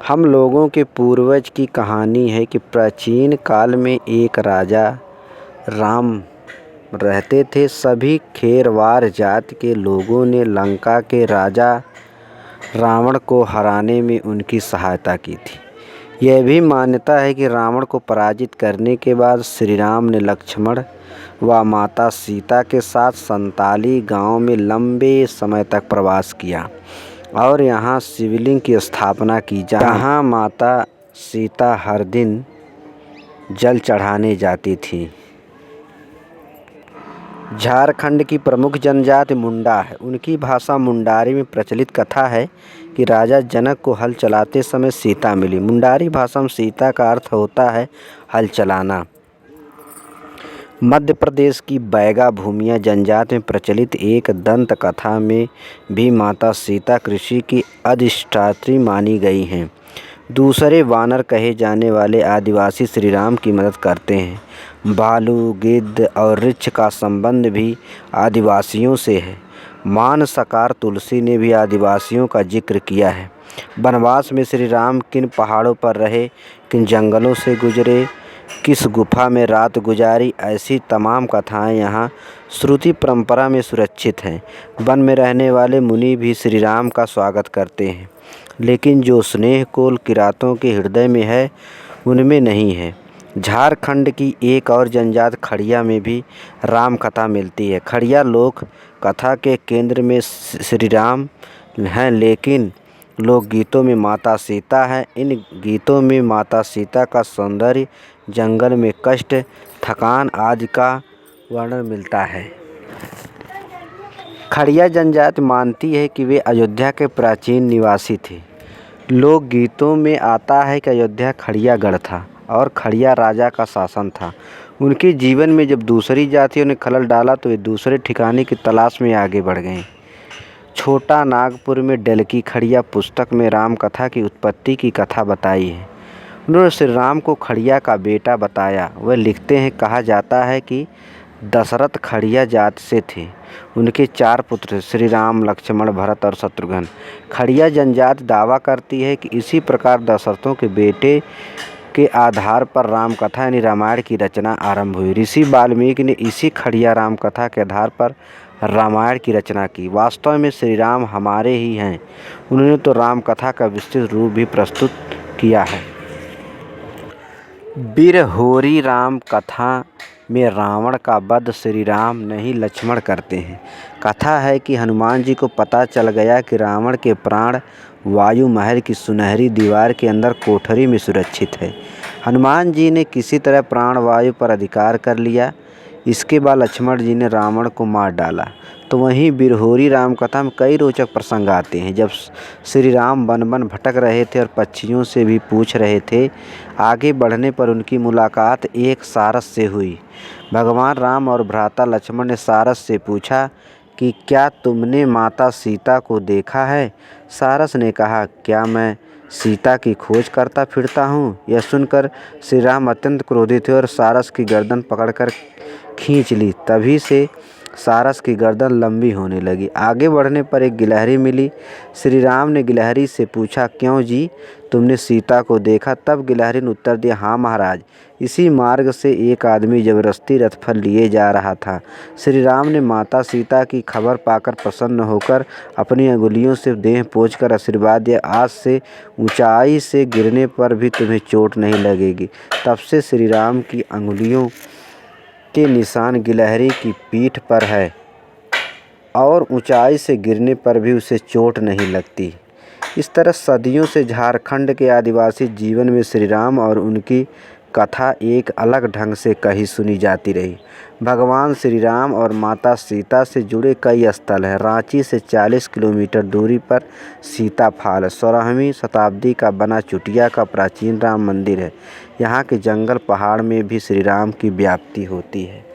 हम लोगों के पूर्वज की कहानी है कि प्राचीन काल में एक राजा राम रहते थे। सभी खेरवार जात के लोगों ने लंका के राजा रावण को हराने में उनकी सहायता की थी। यह भी मान्यता है कि रावण को पराजित करने के बाद श्री राम ने लक्ष्मण व माता सीता के साथ संताली गांव में लंबे समय तक प्रवास किया और यहाँ शिवलिंग की स्थापना की, जहाँ माता सीता हर दिन जल चढ़ाने जाती थी। झारखंड की प्रमुख जनजाति मुंडा है। उनकी भाषा मुंडारी में प्रचलित कथा है कि राजा जनक को हल चलाते समय सीता मिली। मुंडारी भाषा में सीता का अर्थ होता है हल चलाना। मध्य प्रदेश की बैगा भूमिया जनजाति में प्रचलित एक दंत कथा में भी माता सीता कृषि की अधिष्ठात्री मानी गई हैं। दूसरे वानर कहे जाने वाले आदिवासी श्री राम की मदद करते हैं। भालू, गिद्ध और ऋक्ष का संबंध भी आदिवासियों से है। मानसकार तुलसी ने भी आदिवासियों का जिक्र किया है। वनवास में श्री राम किन पहाड़ों पर रहे, किन जंगलों से गुजरे, किस गुफा में रात गुजारी, ऐसी तमाम कथाएं यहाँ श्रुति परंपरा में सुरक्षित हैं। वन में रहने वाले मुनि भी श्री राम का स्वागत करते हैं, लेकिन जो स्नेह कोल किरातों के हृदय में है उनमें नहीं है। झारखंड की एक और जनजाति खड़िया में भी राम कथा मिलती है। खड़िया लोक कथा के केंद्र में श्री राम हैं, लेकिन लोकगीतों में माता सीता है। इन गीतों में माता सीता का सौंदर्य, जंगल में कष्ट, थकान आदि का वर्णन मिलता है। खड़िया जनजाति मानती है कि वे अयोध्या के प्राचीन निवासी थे। लोकगीतों में आता है कि अयोध्या खड़िया गढ़ था और खड़िया राजा का शासन था। उनके जीवन में जब दूसरी जातियों ने खलल डाला तो वे दूसरे ठिकाने की तलाश में आगे बढ़ गए। छोटा नागपुर में डलकी खड़िया पुस्तक में राम कथा की उत्पत्ति की कथा बताई है। उन्होंने श्री राम को खड़िया का बेटा बताया। वह लिखते हैं, कहा जाता है कि दशरथ खड़िया जात से थे। उनके 4 पुत्र श्री राम, लक्ष्मण, भरत और शत्रुघ्न। खड़िया जनजाति दावा करती है कि इसी प्रकार दशरथों के बेटे के आधार पर राम कथा यानी रामायण की रचना आरंभ हुई। ऋषि वाल्मीकि ने इसी खड़िया राम कथा के आधार पर रामायण की रचना की। वास्तव में श्री राम हमारे ही हैं। उन्होंने तो राम कथा का विस्तृत रूप भी प्रस्तुत किया है। बिरहोरी राम कथा में रावण का वध श्री राम नहीं लक्ष्मण करते हैं। कथा है कि हनुमान जी को पता चल गया कि रावण के प्राण वायु महल की सुनहरी दीवार के अंदर कोठरी में सुरक्षित है। हनुमान जी ने किसी तरह प्राण वायु पर अधिकार कर लिया। इसके बाद लक्ष्मण जी ने रावण को मार डाला। तो वहीं बिरहोरी राम कथा में कई रोचक प्रसंग आते हैं। जब श्री राम वन वन भटक रहे थे और पक्षियों से भी पूछ रहे थे, आगे बढ़ने पर उनकी मुलाकात एक सारस से हुई। भगवान राम और भ्राता लक्ष्मण ने सारस से पूछा कि क्या तुमने माता सीता को देखा है? सारस ने कहा, क्या मैं सीता की खोज करता फिरता हूँ? यह सुनकर श्री राम अत्यंत क्रोधित हुए और सारस की गर्दन पकड़कर खींच ली। तभी से सारस की गर्दन लंबी होने लगी। आगे बढ़ने पर एक गिलहरी मिली। श्री राम ने गिलहरी से पूछा, क्यों जी, तुमने सीता को देखा? तब गिलहरी ने उत्तर दिया, हाँ महाराज, इसी मार्ग से एक आदमी जबरदस्ती रथफल लिए जा रहा था। श्री राम ने माता सीता की खबर पाकर प्रसन्न होकर अपनी अंगुलियों से देह पोंछकर आशीर्वाद दिया, आज से ऊंचाई से गिरने पर भी तुम्हें चोट नहीं लगेगी। तब से श्री राम की अंगुलियों के निशान गिलहरी की पीठ पर है और ऊंचाई से गिरने पर भी उसे चोट नहीं लगती। इस तरह सदियों से झारखंड के आदिवासी जीवन में श्री राम और उनकी कथा एक अलग ढंग से कही सुनी जाती रही। भगवान श्री राम और माता सीता से जुड़े कई स्थल हैं। रांची से 40 किलोमीटर दूरी पर सीता फाल 16वीं शताब्दी का बना चुटिया का प्राचीन राम मंदिर है। यहाँ के जंगल पहाड़ में भी श्री राम की व्याप्ति होती है।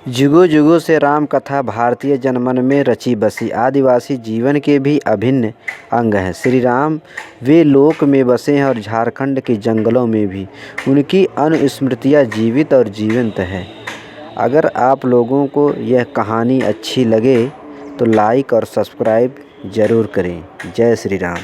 जुगों जुगों से राम कथा भारतीय जनमन में रची बसी आदिवासी जीवन के भी अभिन्न अंग है। श्री राम वे लोक में बसे हैं और झारखंड के जंगलों में भी उनकी अनुस्मृतियाँ जीवित और जीवंत है। अगर आप लोगों को यह कहानी अच्छी लगे तो लाइक और सब्सक्राइब ज़रूर करें। जय श्री राम।